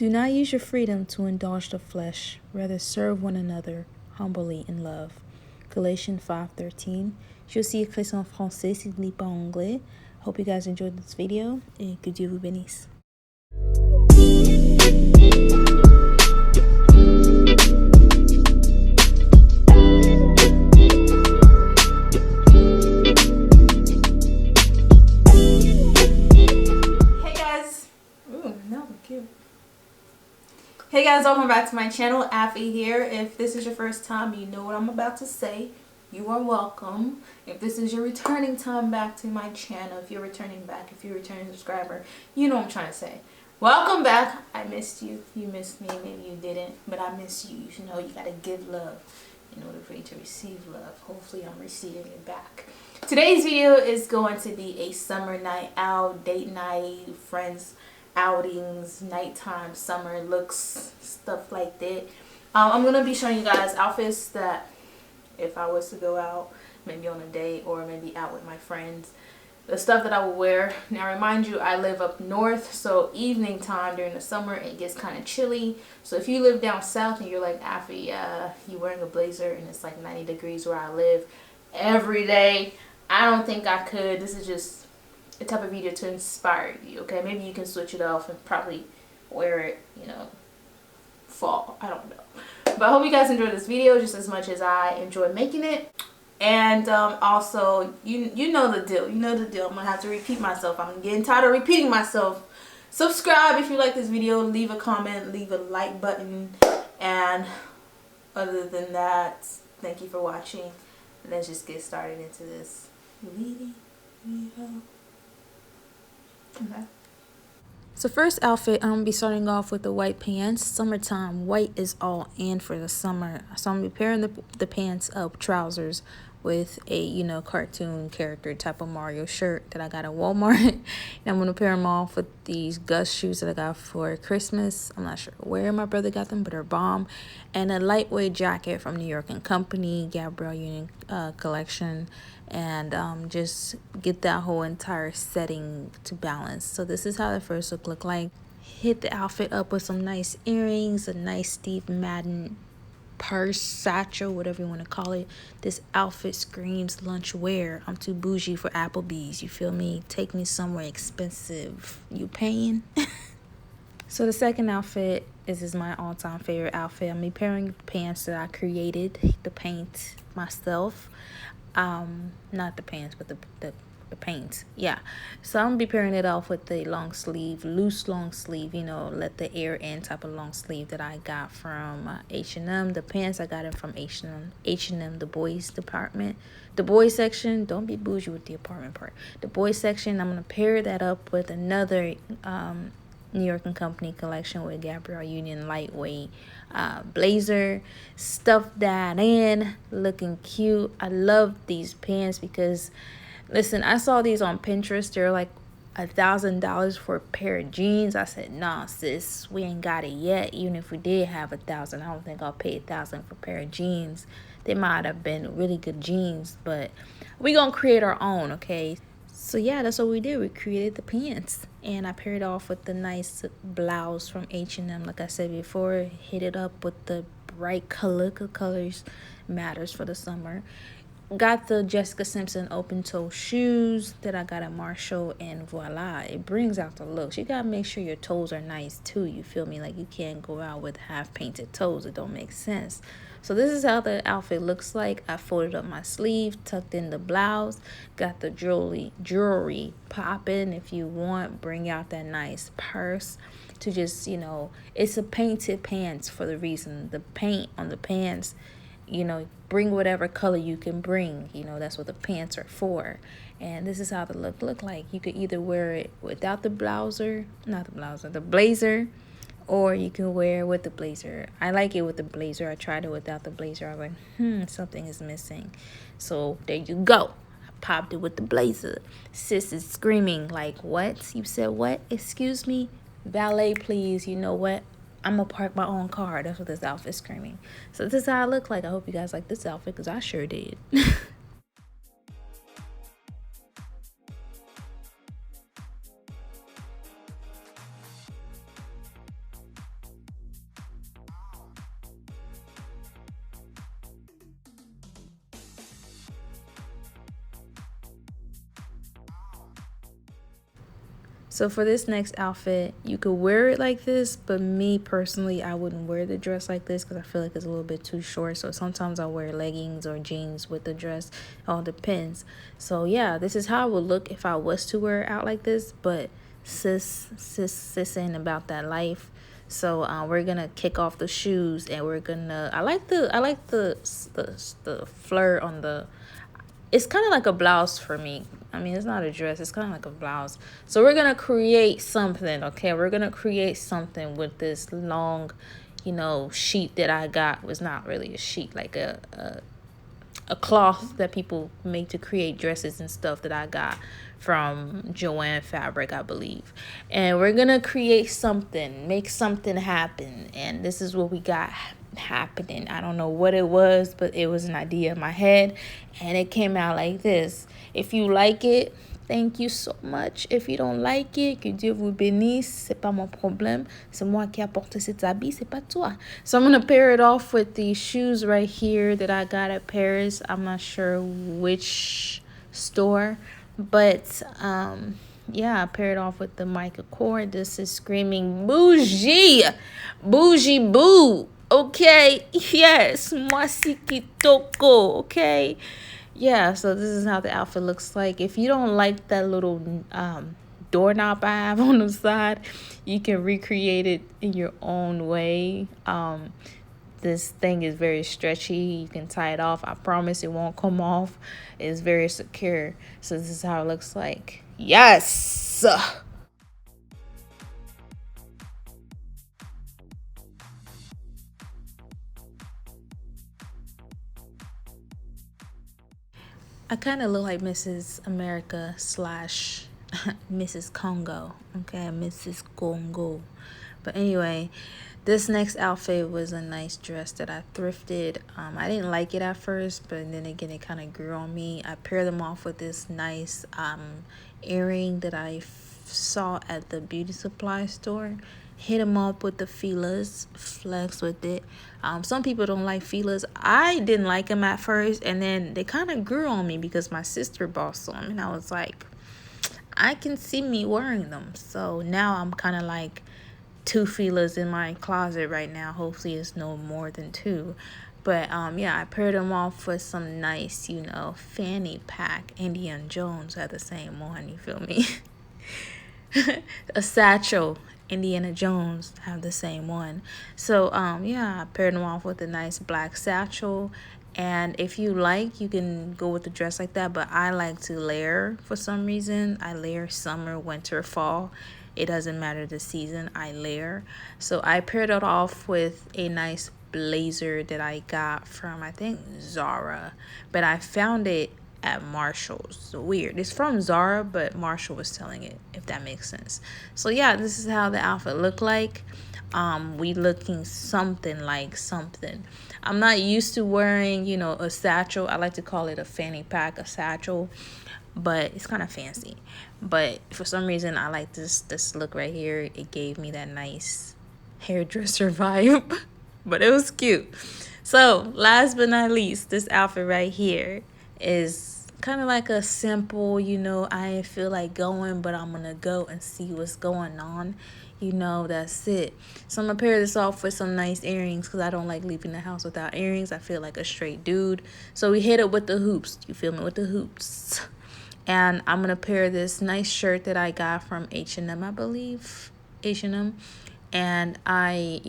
Do not use your freedom to indulge the flesh. Rather serve one another humbly in love. Galatians 5:13. Je suis écrit en français, si vous lis pas anglais. Hope you guys enjoyed this video et que Dieu vous bénisse. Hey guys, welcome back to my channel. Affy here. If this is your first time, you know what I'm about to say. You are welcome. If this is your returning time back to my channel, if you're returning back, if you're a returning subscriber, you know what I'm trying to say. Welcome back. I missed you. You missed me. Maybe you didn't, but I miss you. You know, you gotta give love in order for you to receive love. Hopefully I'm receiving it back. Today's video is going to be a summer night out, date night, friends outings, nighttime, summer looks, stuff like that. I'm gonna be showing you guys outfits that if I was to go out, maybe on a date or maybe out with my friends, the stuff that I would wear. Now remind you, I live up north, so evening time during the summer it gets kind of chilly. So if you live down south and you're like, Affy, you wearing a blazer and it's like 90 degrees where I live every day, I don't think I could. This is just a type of video to inspire you, okay? Maybe you can switch it off and probably wear it, you know, fall. I don't know. But I hope you guys enjoyed this video just as much as I enjoy making it. And also, you know the deal. You know the deal. I'm going to have to repeat myself. I'm getting tired of repeating myself. Subscribe if you like this video. Leave a comment. Leave a like button. And other than that, thank you for watching. Let's just get started into this video. Okay. So first outfit, I'm going to be starting off with the white pants. Summertime, white is all in for the summer. So I'm going to be pairing the pants up, trousers, with a, you know, cartoon character type of Mario shirt that I got at Walmart. And I'm going to pair them off with these Gus shoes that I got for Christmas. I'm not sure where my brother got them, but they're bomb. And a lightweight jacket from New York & Company, Gabrielle Union collection. And just get that whole entire setting to balance. So this is how the first look like. Hit the outfit up with some nice earrings, a nice Steve Madden purse, satchel, whatever you want to call it. This outfit screams lunch wear. I'm too bougie for Applebee's, you feel me? Take me somewhere expensive. You paying? So the second outfit is my all-time favorite outfit. I'm pairing pants that I created, the paint myself. Not the pants, but the paint. Yeah. So I'm gonna be pairing it off with the long sleeve, loose long sleeve, you know, let the air in type of long sleeve that I got from H&M. The pants I got it from H&M, the boys department. The boys section, don't be bougie with the apartment part. The boys section, I'm gonna pair that up with another New York & Company collection with Gabrielle Union lightweight blazer. Stuff that in, looking cute. I love these pants because, listen, I saw these on Pinterest. They're like $1,000 for a pair of jeans. I said, nah, sis, we ain't got it yet. Even if we did have $1,000, I don't think I'll pay $1,000 for a pair of jeans. They might have been really good jeans, but we gonna create our own, okay? So yeah, that's what we did. We created the pants, and I paired off with the nice blouse from H&M. Like I said before, hit it up with the bright colors matters for the summer. Got the Jessica Simpson open toe shoes that I got at Marshall, and voila, it brings out the looks. You gotta make sure your toes are nice too, you feel me? Like, you can't go out with half painted toes. It don't make sense. So this is how the outfit looks like. I folded up my sleeve, tucked in the blouse, got the jewelry popping. If you want, bring out that nice purse to just, you know, it's a painted pants for the reason. The paint on the pants, you know, bring whatever color you can bring. You know, that's what the pants are for. And this is how the look like. You could either wear it without the the blazer, or you can wear it with the blazer. I like it with the blazer. I tried it without the blazer. I was like, something is missing. So there you go. I popped it with the blazer. Sis is screaming like, what? You said what? Excuse me? Valet, please. You know what? I'm gonna park my own car. That's what this outfit's screaming. So this is how I look like. I hope you guys like this outfit because I sure did. So for this next outfit, you could wear it like this, but me personally, I wouldn't wear the dress like this because I feel like it's a little bit too short. So sometimes I'll wear leggings or jeans with the dress. It all depends. So yeah, this is how it would look if I was to wear it out like this. But sis ain't about that life. So we're gonna kick off the shoes, and we're gonna. I like the flirt on the. It's kind of like a blouse for me. I mean, it's not a dress. It's kind of like a blouse. So we're going to create something, okay? We're going to create something with this long, sheet that I got. It was not really a sheet, like a cloth that people make to create dresses and stuff that I got from Joanne Fabric, I believe. And we're going to create something, make something happen. And this is what we got happening. I don't know what it was, but it was an idea in my head and it came out like this. If you like it, thank you so much. If you don't like it, que Dieu vous bénisse. C'est pas mon problème. C'est moi qui apporte cet habit, c'est pas toi. So I'm going to pair it off with these shoes right here that I got at Paris. I'm not sure which store, but yeah, I paired off with the Michael cord. This is screaming bougie. Bougie boo. Okay. Yes. Moi si kitoko. Okay. Yeah, so this is how the outfit looks like. If you don't like that little doorknob I have on the side, you can recreate it in your own way. This thing is very stretchy. You can tie it off. I promise it won't come off. It's very secure. So this is how it looks like. Yes! I kind of look like Mrs. America slash Mrs. Congo. Okay, Mrs. Congo. But anyway, this next outfit was a nice dress that I thrifted. I didn't like it at first, but then again, it kind of grew on me. I paired them off with this nice earring that I saw at the beauty supply store. Hit them up with the Filas, flex with it. Some people don't like Filas. I didn't like them at first, and then they kind of grew on me because my sister bought some, and I was like, I can see me wearing them. So now I'm kind of like 2 Filas in my closet right now. Hopefully it's no more than 2. But yeah, I paired them off with some nice, fanny pack. Indiana Jones had the same one, you feel me? A satchel. Indiana Jones have the same one. So yeah, I paired them off with a nice black satchel. And if you like, you can go with the dress like that, but I like to layer for some reason. I layer summer, winter, fall. It doesn't matter the season, I layer. So I paired it off with a nice blazer that I got from, I think, Zara, but I found it at Marshall's. So weird. It's from Zara, but Marshall was selling it, if that makes sense. So yeah, this is how the outfit looked like. We looking something like something. I'm not used to wearing, a satchel. I like to call it a fanny pack, a satchel, but it's kind of fancy. But for some reason, I like this look right here. It gave me that nice hairdresser vibe, but it was cute. So last but not least, this outfit right here is kind of like a simple, I ain't feel like going, but I'm gonna go and see what's going on. That's it. So I'm gonna pair this off with some nice earrings because I don't like leaving the house without earrings. I feel like a straight dude. So we hit it with the hoops. You feel me? With the hoops. And I'm gonna pair this nice shirt that I got from H&M, I believe. H&M. And I,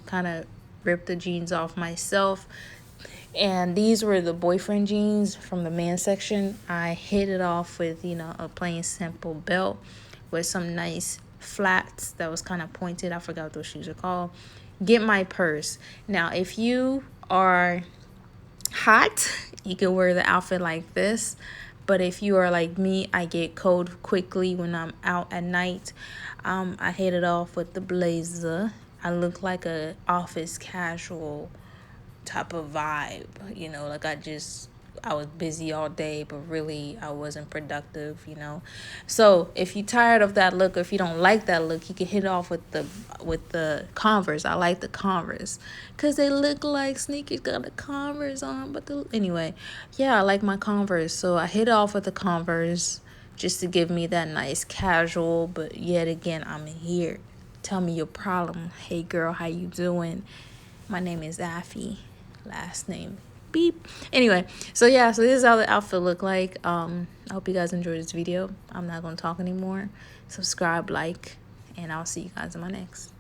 kind of ripped the jeans off myself. And these were the boyfriend jeans from the man section. I hit it off with, a plain simple belt with some nice flats that was kind of pointed. I forgot what those shoes are called. Get my purse. Now, if you are hot, you can wear the outfit like this. But if you are like me, I get cold quickly when I'm out at night. I hit it off with the blazer. I look like a office casual type of vibe, like I was busy all day, but really I wasn't productive, So if you're tired of that look, or if you don't like that look, you can hit off with the Converse. I like the Converse because they look like sneakers, got the Converse on, but anyway, yeah, I like my Converse. So I hit off with the Converse, just to give me that nice casual. But yet again, I'm here. Tell me your problem. Hey girl, how you doing? My name is Affy. Last name beep. Anyway, so yeah, so this is how the outfit look like. I hope you guys enjoyed this video. I'm not gonna talk anymore. Subscribe, like, and I'll see you guys in my next.